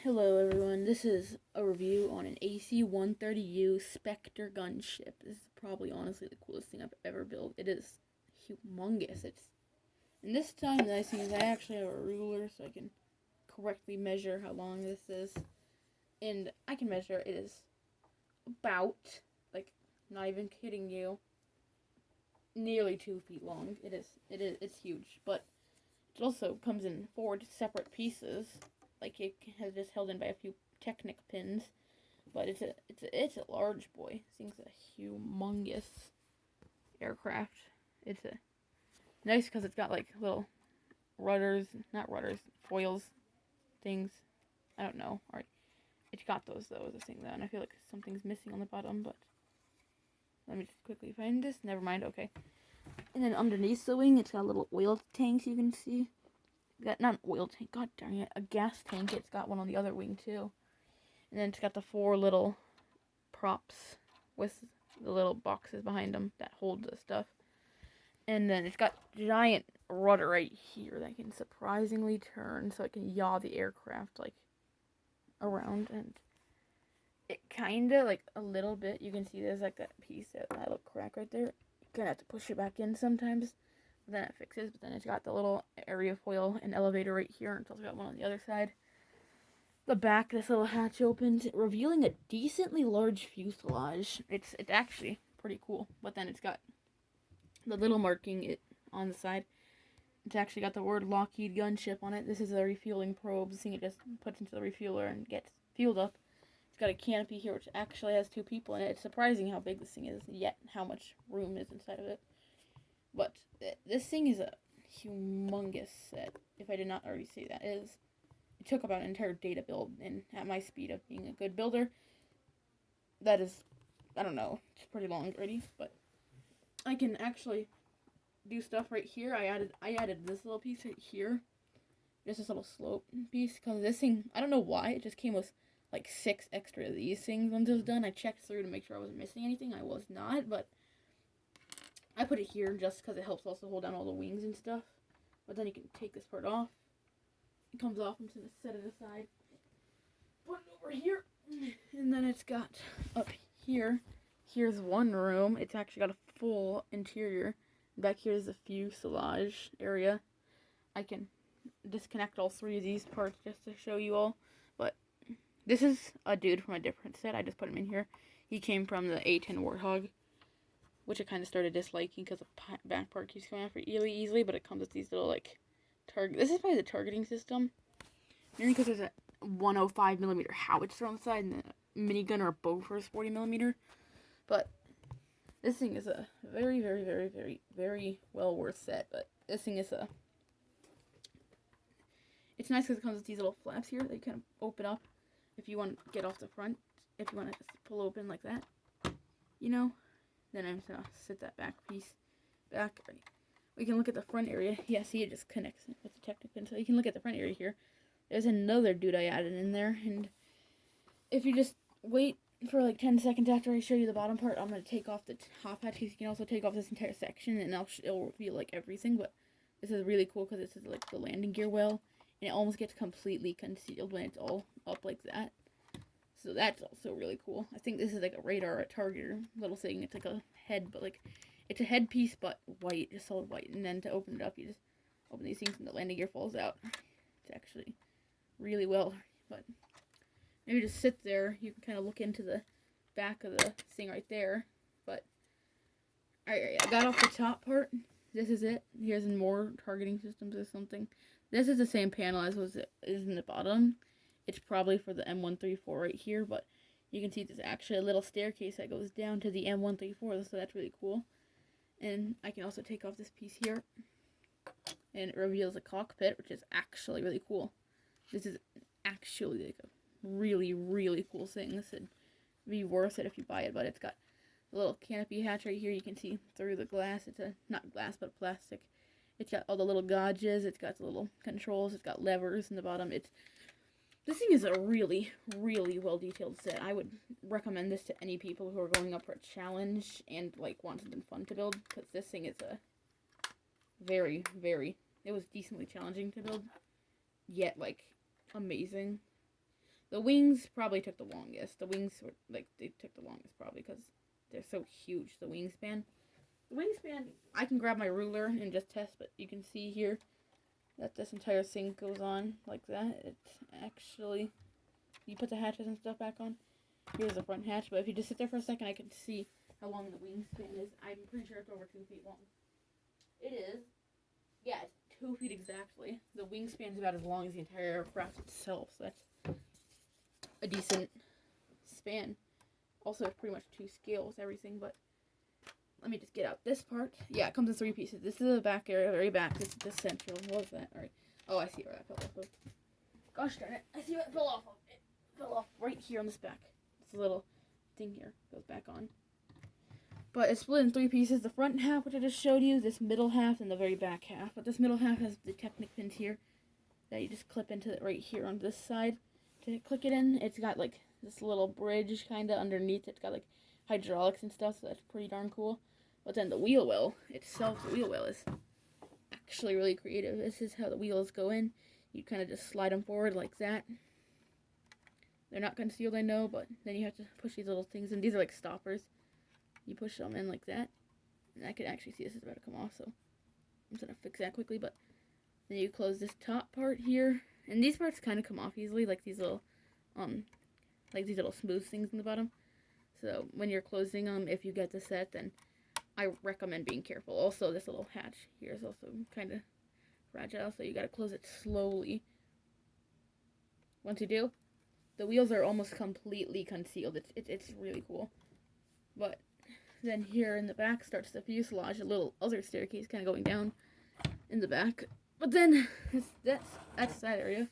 Hello everyone, this is a review on an AC-130U Spectre gunship. This is probably honestly the coolest thing I've ever built. It is humongous. And this time the nice thing is I actually have a ruler so I can correctly measure how long this is. And I can measure it is about, like, not even kidding you, nearly 2 feet long. It's huge, but it also comes in 4 separate pieces. Like, it has just held in by a few Technic pins, but it's a large boy. This thing's a humongous aircraft. It's a nice because it's got like little not rudders, foils, things. I don't know. All right, it's got those though. This thing though, and I feel like something's missing on the bottom. But let me just quickly find this. Never mind. Okay. And then underneath the wing, it's got little oil tanks you can see. Got not an oil tank, god darn it, a gas tank. It's got one on the other wing too. And then it's got the 4 little props with the little boxes behind them that hold the stuff. And then it's got giant rudder right here that can surprisingly turn so it can yaw the aircraft like around. And it kinda, like a little bit, you can see there's like that piece, that little crack right there. You're gonna have to push it back in sometimes. Then it fixes, but then it's got the little area foil and elevator right here, and it's also got one on the other side. The back, this little hatch opens, revealing a decently large fuselage. It's actually pretty cool, but then it's got the little marking it on the side. It's actually got the word Lockheed gunship on it. This is a refueling probe. This thing it just puts into the refueler and gets fueled up. It's got a canopy here, which actually has 2 people in it. It's surprising how big this thing is, yet how much room is inside of it. But this thing is a humongous set, if I did not already say that. It took about an entire day to build, and at my speed of being a good builder, that is, I don't know, it's pretty long already, but I can actually do stuff right here. I added this little piece right here, just this little slope piece, because this thing, I don't know why, it just came with like 6 extra of these things once it was done. I checked through to make sure I wasn't missing anything. I was not, but I put it here just because it helps also hold down all the wings and stuff. But then you can take this part off. It comes off. I'm just going to set it aside. Put it over here. And then it's got up here. Here's one room. It's actually got a full interior. Back here is the fuselage area. I can disconnect all 3 of these parts just to show you all. But this is a dude from a different set. I just put him in here. He came from the A10 Warthog, which I kind of started disliking because the back part keeps coming off really easily, but it comes with these little, like, this is probably the targeting system. Mainly because there's a 105mm howitzer on the side, and a minigun or a Bofors 40mm. But this thing is a very, very, very, very, very well worth set. But this thing is it's nice because it comes with these little flaps here that you kind of open up if you want to get off the front, if you want to pull open like that, you know. Then I'm just going to sit that back piece back. We can look at the front area. Yeah, see, it just connects with the Technic pin. So you can look at the front area here. There's another dude I added in there. And if you just wait for like 10 seconds after I show you the bottom part, I'm going to take off the top hatch. You can also take off this entire section, and it'll reveal like everything. But this is really cool because this is like the landing gear well. And it almost gets completely concealed when it's all up like that. So that's also really cool. I think this is like a radar, a targeter little thing. It's like a head, but like, it's a headpiece, but white, just solid white. And then to open it up, you just open these things and the landing gear falls out. It's actually really well, but maybe just sit there. You can kind of look into the back of the thing right there. But, alright, I got off the top part. This is it. Here's more targeting systems or something. This is the same panel as is in the bottom. It's probably for the M134 right here, but you can see there's actually a little staircase that goes down to the M134, so that's really cool. And I can also take off this piece here, and it reveals a cockpit, which is actually really cool. This is actually like a really, really cool thing. This would be worth it if you buy it, but it's got a little canopy hatch right here. You can see through the glass. It's not glass, but plastic. It's got all the little gauges. It's got the little controls. It's got levers in the bottom. This thing is a really, really well-detailed set. I would recommend this to any people who are going up for a challenge and, like, want something fun to build, because this thing is a very, very, it was decently challenging to build, yet, like, amazing. The wings probably took the longest. The wings were, like, they took the longest probably because they're so huge, the wingspan. The wingspan, I can grab my ruler and just test, but you can see here that this entire thing goes on like that. It's actually, you put the hatches and stuff back on. Here's the front hatch, but if you just sit there for a second, I can see how long the wingspan is. I'm pretty sure it's over 2 feet long. It is. Yeah, it's 2 feet exactly. The wingspan is about as long as the entire aircraft itself, so that's a decent span. Also, pretty much to scale with everything, but let me just get out this part. Yeah, it comes in 3 pieces. This is the back area, very back. This is the central. What was that? Alright. Oh, I see where that fell off of. Gosh darn it. I see where it fell off of. It fell off right here on this back. This little thing here goes back on. But it's split in 3 pieces. The front half, which I just showed you, this middle half, and the very back half. But this middle half has the Technic pins here that you just clip into it right here on this side. To click it in, it's got like this little bridge kind of underneath. It's got like hydraulics and stuff, so that's pretty darn cool. But then the wheel well itself, the wheel well is actually really creative. This is how the wheels go in. You kind of just slide them forward like that. They're not concealed, I know, but then you have to push these little things in. These are like stoppers. You push them in like that. And I can actually see this is about to come off, so I'm just going to fix that quickly. But then you close this top part here. And these parts kind of come off easily, like these little smooth things in the bottom. So when you're closing them, if you get the set, then I recommend being careful. Also, this little hatch here is also kind of fragile, so you got to close it slowly. Once you do, the wheels are almost completely concealed. It's really cool. But then here in the back starts the fuselage, a little other staircase kind of going down in the back. But then that's that area.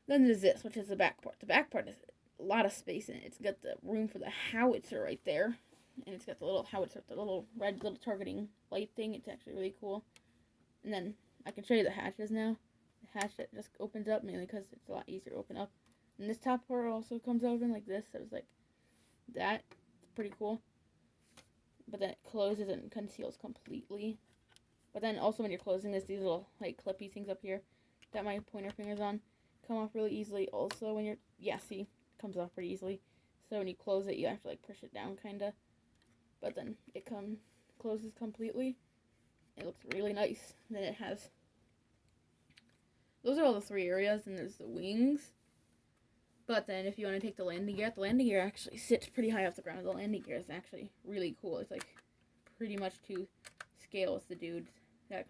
Then there's this, which is the back part. The back part has a lot of space in it. It's got the room for the howitzer right there. And it's got the little howitzer, the little red little targeting light thing. It's actually really cool. And then I can show you the hatches now. The hatch that just opens up, mainly because it's a lot easier to open up. And this top part also comes open like this. So it's like that. It's pretty cool. But then it closes and conceals completely. But then also when you're closing this, these little like clippy things up here that my pointer finger's on come off really easily. Also when you're, yeah, see, it comes off pretty easily. So when you close it, you have to like push it down kind of. But then it closes completely. It looks really nice. Then it has, those are all the 3 areas, and there's the wings. But then if you want to take the landing gear actually sits pretty high off the ground. The landing gear is actually really cool. It's like pretty much to scale with the dudes that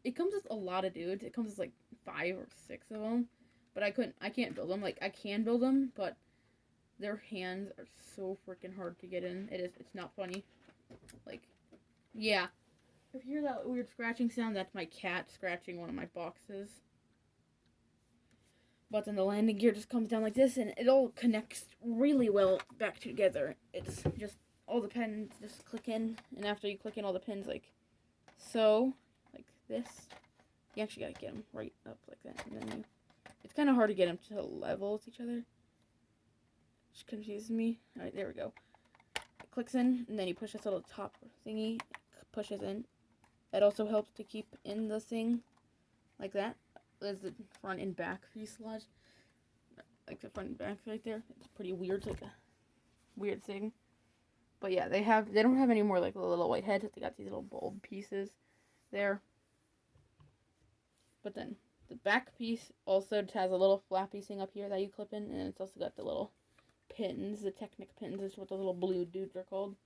it comes with a lot of dudes. It comes with like 5 or 6 of them. But I can't build them. Like, I can build them, but their hands are so freaking hard to get in. It's not funny. Like, yeah. If you hear that weird scratching sound, that's my cat scratching one of my boxes. But then the landing gear just comes down like this, and it all connects really well back together. It's just all the pins just click in, and after you click in all the pins, like so, like this, you actually gotta get them right up like that, and then it's kind of hard to get them to level with each other. Which confuses me. Alright, there we go. It clicks in, and then you push this little top thingy, it pushes in. That also helps to keep in the thing, like that. There's the front and back fuselage. Like the front and back right there. It's pretty weird, it's like a weird thing. But yeah, they don't have any more like little white heads. They got these little bulb pieces there. But then the back piece also has a little flappy thing up here that you clip in, and it's also got the little pins, the Technic pins is what the little blue dudes are called.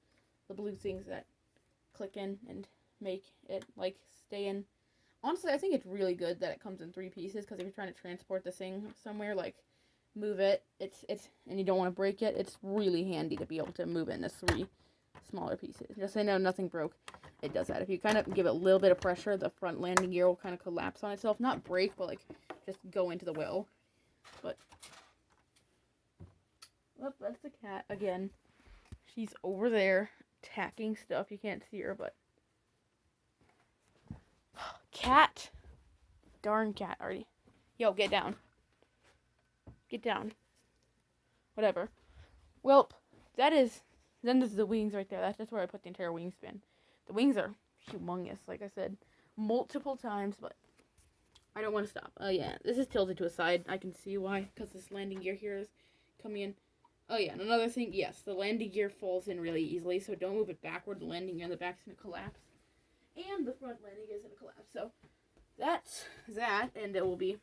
The blue things that click in and make it like stay in. Honestly, I think it's really good that it comes in 3 pieces, because if you're trying to transport this thing somewhere, like move it, and you don't want to break it, it's really handy to be able to move it into 3 smaller pieces. Just so you know, nothing broke. It does that. If you kind of give it a little bit of pressure, the front landing gear will kind of collapse on itself. Not break, but like just go into the well. But well, that's the cat again. She's over there tacking stuff. You can't see her, but cat. Darn cat already. Yo, get down. Get down. Whatever. Welp, then there's the wings right there. That's where I put the entire wingspan. The wings are humongous, like I said, multiple times, but I don't want to stop. Oh, yeah. This is tilted to a side. I can see why. Because this landing gear here is coming in. Oh, yeah. And another thing. Yes, the landing gear falls in really easily. So don't move it backward. The landing gear in the back is going to collapse. And the front landing gear is going to collapse. So that's that. And it will be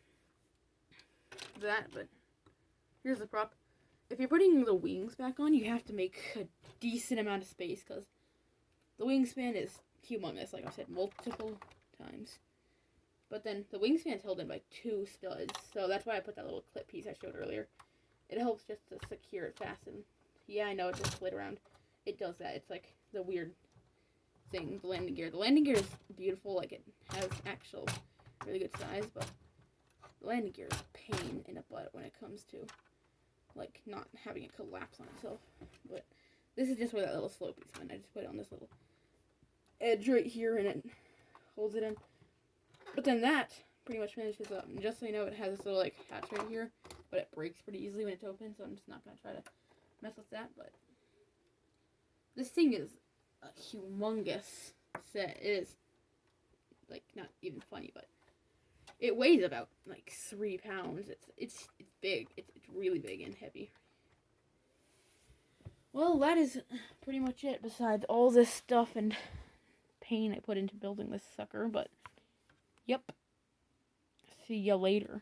that. But here's the prop. If you're putting the wings back on, you have to make a decent amount of space. Because the wingspan is humongous. Like I said, multiple times. But then the wingspan's held in by 2 studs, so that's why I put that little clip piece I showed earlier. It helps just to secure it fasten. Yeah, I know, it just slid around. It does that. It's like the weird thing, the landing gear. The landing gear is beautiful, like it has actual really good size, but the landing gear is a pain in the butt when it comes to, like, not having it collapse on itself. But this is just where that little slope piece went. I just put it on this little edge right here, and it holds it in. But then that pretty much finishes up. And just so you know, it has this little, like, hatch right here. But it breaks pretty easily when it's open, so I'm just not going to try to mess with that. But this thing is a humongous set. It is, like, not even funny, but it weighs about, like, 3 pounds. It's big. It's really big and heavy. Well, that is pretty much it, besides all this stuff and pain I put into building this sucker, but yep. See ya later.